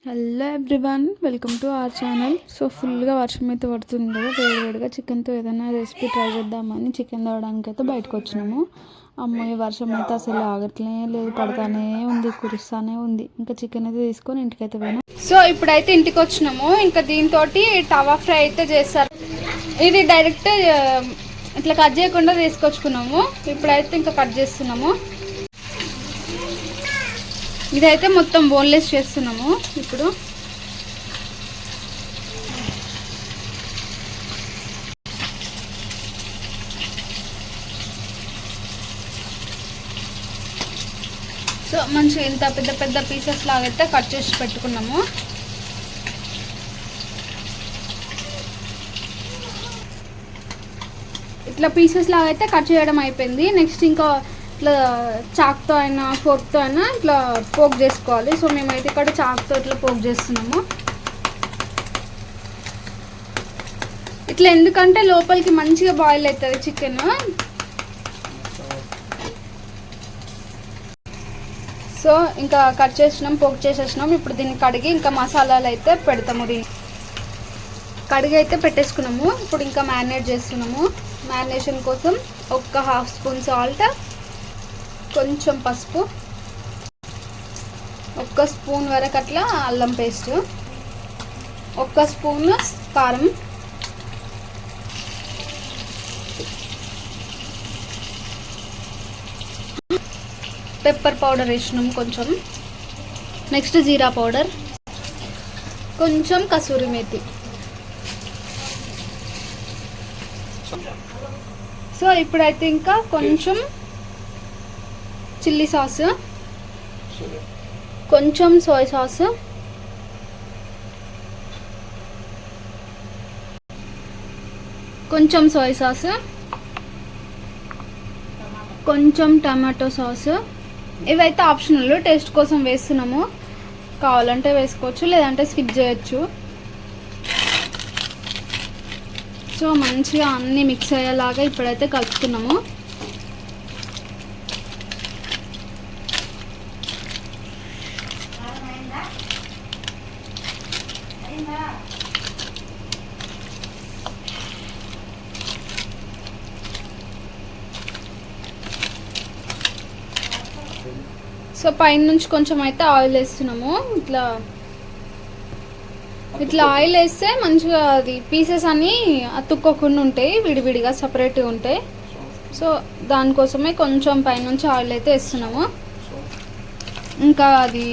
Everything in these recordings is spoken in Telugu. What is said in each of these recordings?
Hello everyone, welcome to our channel. So ఫుల్గా వర్షం అయితే పడుతుంది కదా, వేడివేడిగా చికెన్తో ఏదైనా రెసిపీ ట్రై చేద్దామని చికెన్ తేవడానికి అయితే బయటకు వచ్చినాము. అమ్మో, ఈ వర్షం అయితే అసలు ఆగట్లే లేదు, పడతానే ఉంది, కురుస్తానే ఉంది. ఇంకా చికెన్ అయితే తీసుకొని ఇంటికైతే పోయినా. సో ఇప్పుడైతే ఇంటికి వచ్చినాము. ఇంకా దీంతో టవా ఫ్రై అయితే చేస్తారు. ఇది డైరెక్ట్ ఇట్లా కట్ చేయకుండా తీసుకొచ్చుకున్నాము. ఇప్పుడైతే ఇంకా కట్ చేస్తున్నాము. ఇదైతే మొత్తం బోన్లెస్ చేస్తున్నాము ఇప్పుడు. సో మంచిగా ఇంత పెద్ద పెద్ద పీసెస్ లాగైతే కట్ చేసి పెట్టుకున్నాము. ఇట్లా పీసెస్ లాగైతే కట్ చేయడం అయిపోయింది. నెక్స్ట్ ఇంకా ఇట్లా చాక్తో అయినా ఫోర్క్తో అయినా ఇట్లా పోక్ చేసుకోవాలి. సో మేమైతే ఇక్కడ చాక్తో ఇట్లా పోక్ చేస్తున్నాము. ఇట్లా ఎందుకంటే లోపలికి మంచిగా బాయిల్ అవుతుంది చికెన్. సో ఇంకా కట్ చేసినాం, పోక్ చేసేసినాం. ఇప్పుడు దీన్ని కడిగి ఇంకా మసాలాలు అయితే పెడతాము. దీన్ని కడిగి అయితే పెట్టేసుకున్నాము. ఇప్పుడు ఇంకా మ్యారినేట్ చేస్తున్నాము. మ్యారినేషన్ కోసం ఒక హాఫ్ స్పూన్ సాల్ట్, కొంచెం పసుపు, ఒక్క స్పూన్ వరకు అట్లా అల్లం పేస్ట్, ఒక్క స్పూన్ కారం, పెప్పర్ పౌడర్ వేసినాం కొంచెం. నెక్స్ట్ జీరా పౌడర్, కొంచెం కసూరి మేతి. సో ఇప్పుడైతే ఇంకా కొంచెం చిల్లీ సాస్, కొంచెం సోయా సాస్, కొంచెం సోయా సాస్, కొంచెం టమాటో సాస్. ఇవైతే ఆప్షనల్, టేస్ట్ కోసం వేస్తున్నాము. కావాలంటే వేసుకోవచ్చు, లేదంటే స్కిప్ చేయొచ్చు. సో మంచిగా అన్నీ మిక్స్ అయ్యేలాగా ఇప్పుడైతే కలుపుకున్నాము. సో పైన నుంచి కొంచెం అయితే ఆయిల్ వేస్తున్నాము. ఇట్లా ఇట్లా ఆయిల్ వేస్తే మంచిగా అది పీసెస్ అన్నీ అతుక్కోకుండా ఉంటాయి, విడివిడిగా సపరేట్గా ఉంటాయి. సో దానికోసమే కొంచెం పైనుంచి ఆయిల్ అయితే వేస్తున్నాము. ఇంకా అది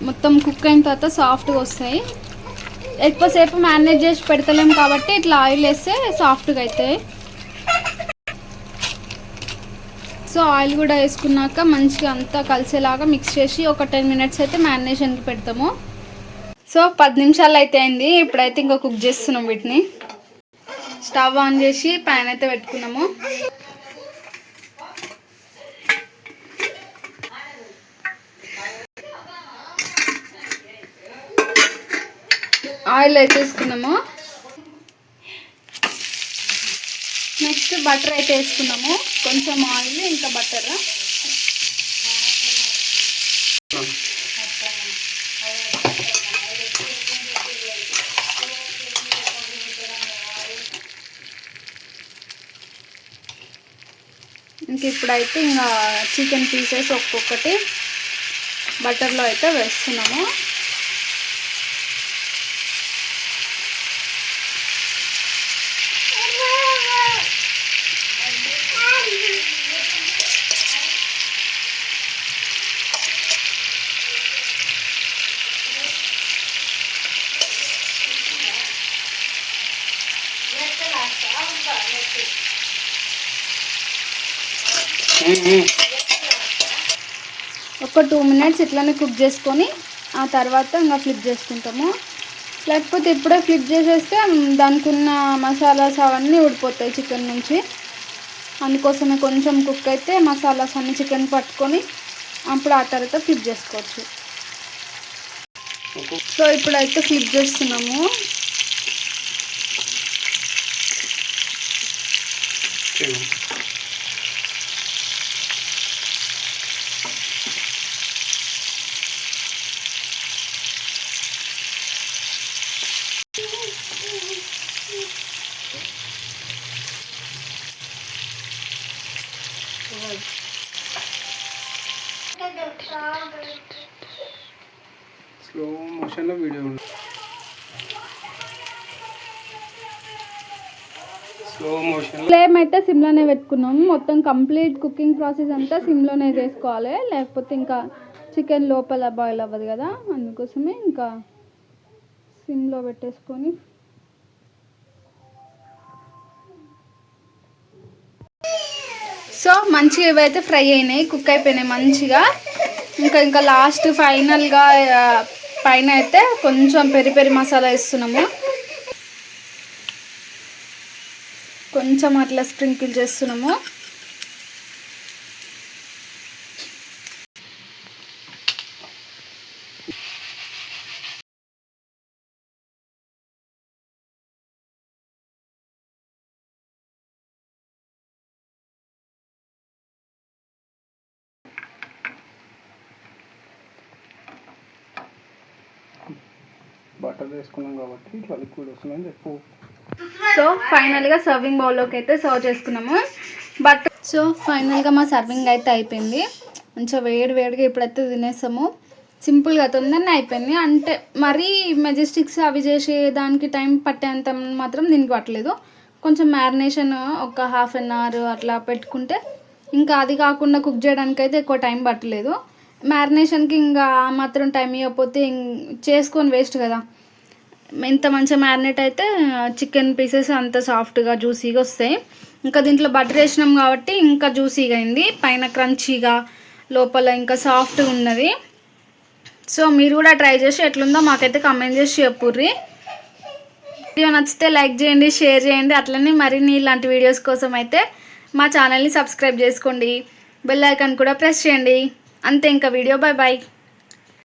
మొత్తం కుక్ అయిన తర్వాత సాఫ్ట్గా వస్తాయి. ఎక్కువసేపు మ్యారినేట్ చేసి పెడతలేము కాబట్టి ఇట్లా ఆయిల్ వేస్తే సాఫ్ట్గా అవుతాయి. సో ఆయిల్ కూడా వేసుకున్నాక మంచిగా అంతా కలిసేలాగా మిక్స్ చేసి ఒక 10 మినిట్స్ అయితే మ్యారినేషన్కి పెడతాము. సో 10 నిమిషాలు అయితే అయింది. ఇప్పుడైతే ఇంకా కుక్ చేస్తున్నాం వీటిని. స్టవ్ ఆన్ చేసి ప్యాన్ అయితే పెట్టుకున్నాము. ఆయిల్ అయితే వేసుకున్నాము. నెక్స్ట్ బటర్ అయితే వేసుకున్నాము. కొంచెం ఆయిల్ ఇంకా బటర్. ఇంక ఇప్పుడైతే ఇంకా చికెన్ పీసెస్ ఒక్కొక్కటి బటర్లో అయితే వేస్తున్నాము. ఒక 2 మినిట్స్ ఇట్లానే కుక్ చేసుకొని ఆ తర్వాత ఇంకా ఫ్లిప్ చేసుకుంటాము. లేకపోతే ఇప్పుడే ఫ్లిప్ చేసేస్తే దానికి ఉన్న మసాలాస్ అవన్నీ ఊడిపోతాయి చికెన్ నుంచి. అందుకోసమే కొంచెం కుక్ అయితే మసాలాస్ అన్ని చికెన్ పట్టుకొని అప్పుడు ఆ తర్వాత ఫ్లిప్ చేసుకోవచ్చు. సో ఇప్పుడైతే ఫ్లిప్ చేస్తున్నాము. స్లో మోషన్లో వీడియో ఉంది. స్లో మోషన్ ఫ్లేమ్ అయితే సిమ్లోనే పెట్టుకున్నాము. మొత్తం కంప్లీట్ కుకింగ్ ప్రాసెస్ అంతా సిమ్లోనే చేసుకోవాలి, లేకపోతే ఇంకా చికెన్ లోపల బాయిల్ అవ్వదు కదా. అందుకోసమే ఇంకా సిమ్లో పెట్టేసుకొని సో మంచిగా ఇవైతే ఫ్రై అయినాయి, కుక్ అయిపోయినాయి మంచిగా. ఇంకా లాస్ట్ ఫైనల్గా పైన అయితే కొంచెం పెరి పెరి మసాలా వేస్తున్నాము, కొంచెం అట్లా స్ప్రింకిల్ చేస్తున్నాము. బటర్ వేసుకున్నాం కాబట్టి ఇట్లా లిక్విడ్ వస్తుందని చెప్పు. సో ఫైనల్గా సర్వింగ్ బౌల్లోకి అయితే సర్వ్ చేసుకున్నాము. సో ఫైనల్గా మా సర్వింగ్ అయితే అయిపోయింది. మంచిగా వేడిగా ఇప్పుడైతే తినేస్తాము. సింపుల్గా తొందరనే అయిపోయింది. అంటే మరీ మెజెస్టిక్స్ అవి చేసే దానికి టైం పట్టేంత మాత్రం దీనికి పట్టలేదు. కొంచెం మ్యారినేషన్ ఒక 1/2 అవర్ అట్లా పెట్టుకుంటే ఇంకా అది కాకుండా కుక్ చేయడానికి అయితే ఎక్కువ టైం పట్టలేదు. మ్యారినేషన్కి ఇంకా ఆ మాత్రం టైం ఇవ్వకపోతే చేసుకొని వేస్ట్ కదా. ఎంత మంచిగా మ్యారినేట్ అయితే చికెన్ పీసెస్ అంత సాఫ్ట్గా జ్యూసీగా వస్తాయి. ఇంకా దీంట్లో బటర్ వేసినాం కాబట్టి ఇంకా జ్యూసీగా అయింది, పైన క్రంచీగా లోపల ఇంకా సాఫ్ట్గా ఉన్నది. సో మీరు కూడా ట్రై చేసి ఎట్లుందో మాకైతే కామెంట్ చేసి చెప్పుర్రి. వీడియో నచ్చితే లైక్ చేయండి, షేర్ చేయండి. అట్లనే మరిన్ని ఇలాంటి వీడియోస్ కోసం అయితే మా ఛానల్ని సబ్స్క్రైబ్ చేసుకోండి, బెల్ ఐకాన్ కూడా ప్రెస్ చేయండి. అంతే, ఇంకా వీడియో బాయ్.